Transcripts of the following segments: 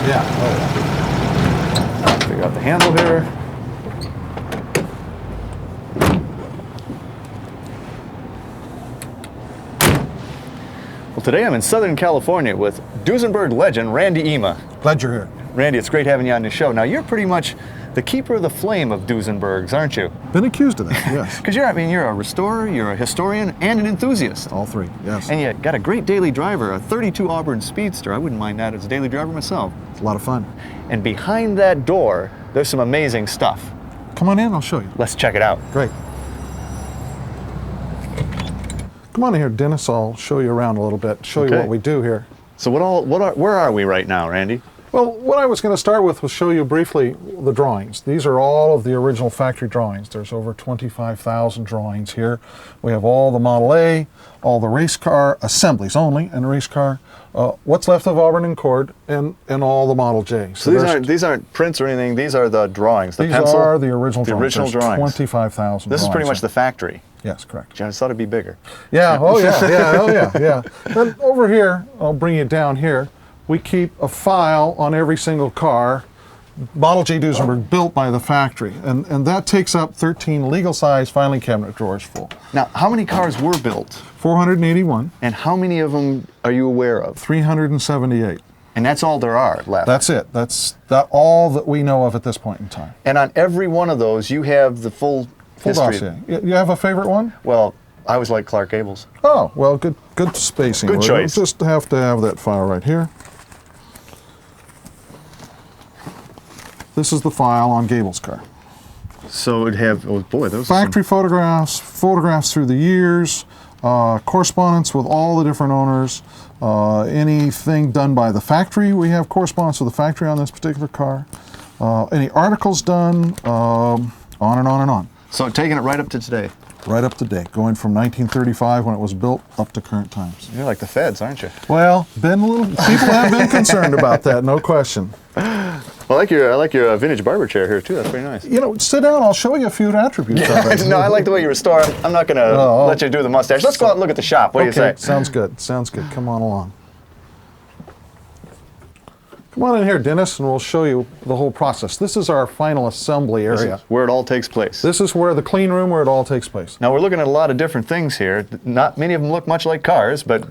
Yeah. Oh, yeah. Figure out the handle here. Well, today I'm in Southern California with Duesenberg legend Randy Ema. Glad you're here. Randy, it's great having you on the show. Now, you're pretty much the keeper of the flame of Duesenbergs, aren't you? Been accused of that, yes. Because you're a restorer, you're a historian, and an enthusiast. All three, yes. And you got a great daily driver, a 32 Auburn Speedster. I wouldn't mind that as a daily driver myself. It's a lot of fun. And behind that door, there's some amazing stuff. Come on in, I'll show you. Let's check it out. Great. Come on in here, Dennis. I'll show you around a little bit, show you what we do here. So where are we right now, Randy? Well, what I was going to start with was show you briefly the drawings. These are all of the original factory drawings. There's over 25,000 drawings here. We have all the Model A, all the race car assemblies only, and race car, what's left of Auburn and Cord, and all the Model J. So these aren't prints or anything. These are the drawings. The these pencil, are the original drawings. Original drawings. 25,000. This is pretty much the factory. Yes, correct. I just thought it'd be bigger. Yeah. Oh yeah. Yeah. Oh yeah. Yeah. Then over here, I'll bring you down here. We keep a file on every single car, Model J Duesenberg, built by the factory. And that takes up 13 legal-size filing cabinet drawers full. Now, how many cars were built? 481. And how many of them are you aware of? 378. And that's all there are left? That's it. That's all that we know of at this point in time. And on every one of those, you have the full history. Dossier. You have a favorite one? Well, I always like Clark Gable's. Oh, well, good spacing. Good choice. We'll just have to have that file right here. This is the file on Gable's car. So it'd have, oh boy, those factory photographs through the years, correspondence with all the different owners, anything done by the factory. We have correspondence with the factory on this particular car. Any articles done, on and on and on. So taking it right up to today. Right up to date, going from 1935 when it was built up to current times. You're like the feds, aren't you? Well, people have been concerned about that, no question. Well, I like your vintage barber chair here too. That's pretty nice. You know, sit down. I'll show you a few attributes of it. No, I like the way you restore. I'm not going to let you do the mustache. Let's go out and look at the shop. What do you say? Sounds good. Sounds good. Come on along. Come on in here, Dennis, and we'll show you the whole process. This is our final assembly area. This is where it all takes place. This is where the clean room, where it all takes place. Now we're looking at a lot of different things here. Not many of them look much like cars, but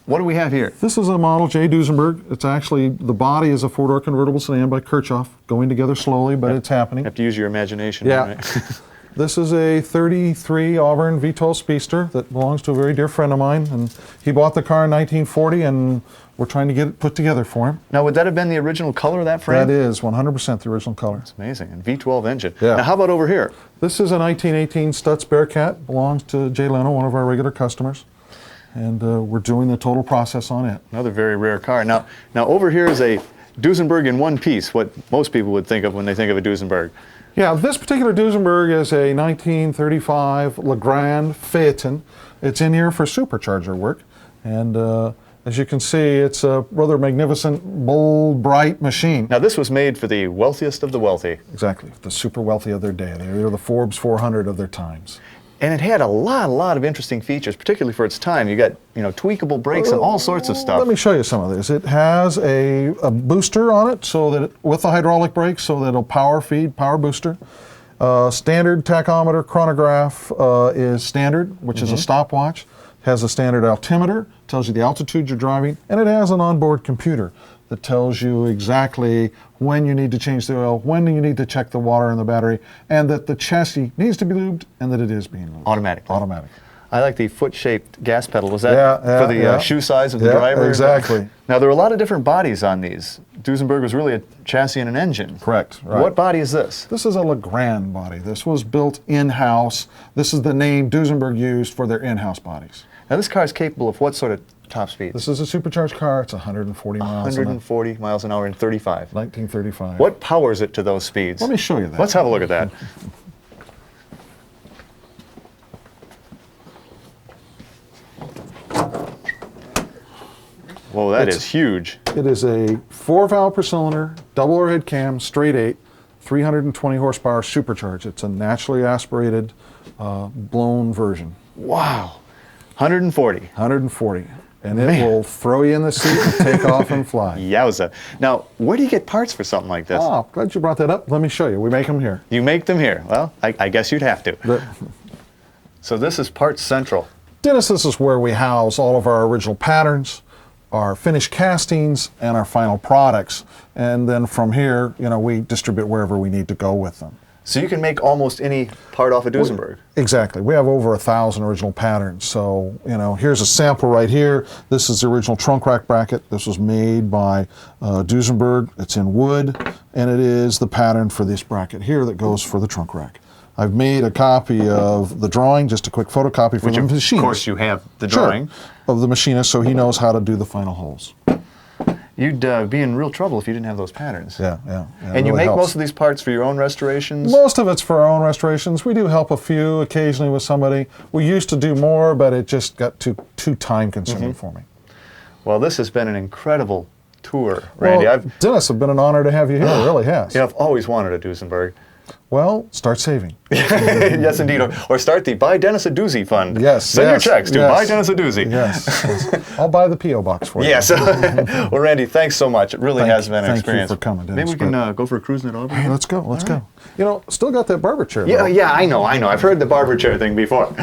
what do we have here? This is a Model J Duesenberg. It's actually, the body is a four-door convertible sedan by Kirchhoff, going together slowly, but it's happening. You have to use your imagination. Yeah. Right? This is a 33 Auburn V12 Speedster that belongs to a very dear friend of mine, and he bought the car in 1940, and we're trying to get it put together for him. Now, would that have been the original color of that frame? That is 100% the original color. That's amazing. And V12 engine. Yeah. Now, how about over here? This is a 1918 Stutz Bearcat, belongs to Jay Leno, one of our regular customers. And we're doing the total process on it. Another very rare car. Now over here is a Duesenberg in one piece, what most people would think of when they think of a Duesenberg. Yeah, this particular Duesenberg is a 1935 Legrand Phaeton. It's in here for supercharger work. And as you can see, it's a rather magnificent, bold, bright machine. Now this was made for the wealthiest of the wealthy. Exactly, the super wealthy of their day. They were the Forbes 400 of their times. And it had a lot of interesting features, particularly for its time. You got, tweakable brakes and all sorts of stuff. Let me show you some of this. It has a booster on it, so that with the hydraulic brakes, so that it'll power booster. Standard tachometer chronograph is standard, which is a stopwatch. Has a standard altimeter, tells you the altitude you're driving, and it has an onboard computer that tells you exactly when you need to change the oil, when you need to check the water in the battery, and that the chassis needs to be lubed, and that it is being lubed. Automatic. I like the foot-shaped gas pedal. Was that for the shoe size of the driver? Exactly. Now, there are a lot of different bodies on these. Duesenberg was really a chassis and an engine. Correct. Right. What body is this? This is a Legrand body. This was built in-house. This is the name Duesenberg used for their in-house bodies. Now, this car is capable of what sort of top speed? This is a supercharged car. It's 140 miles an hour. 140 miles an hour in 35. 1935. What powers it to those speeds? Let me show you that. Let's have a look at that. Whoa, that is huge. It is a 4-valve per cylinder, double overhead cam, straight 8, 320 horsepower supercharged. It's a naturally aspirated, blown version. Wow. 140. 140. and it will throw you in the seat and take off and fly. Yowza. Now, where do you get parts for something like this? Oh, glad you brought that up. Let me show you. We make them here. You make them here. Well, I guess you'd have to. So this is Parts Central. Dennis, this is where we house all of our original patterns, our finished castings, and our final products. And then from here, we distribute wherever we need to go with them. So you can make almost any part off of Duesenberg. Exactly. We have over 1,000 original patterns. So, here's a sample right here. This is the original trunk rack bracket. This was made by Duesenberg. It's in wood, and it is the pattern for this bracket here that goes for the trunk rack. I've made a copy of the drawing, just a quick photocopy for the machinist. Of course you have the drawing. Sure, of the machinist, so he knows how to do the final holes. You'd be in real trouble if you didn't have those patterns. Yeah. And you make most of these parts for your own restorations? Most of it's for our own restorations. We do help a few occasionally with somebody. We used to do more, but it just got too time-consuming for me. Well, this has been an incredible tour, Randy. Well, Dennis, it's been an honor to have you here. It really has. Yeah, I've always wanted a Duesenberg. Well, start saving. Yes, indeed. Or start the Buy Dennis a Doozy fund. Yes. Send your checks to Buy Dennis a Doozy. Yes. I'll buy the P.O. box for you. Yes. Well, Randy, thanks so much. It really has been an experience. Thank you for coming, Dennis. Maybe we can go for a cruise in it over. Hey, let's go. Let's go. Still got that barber chair. Yeah, I know. I've heard the barber chair thing before.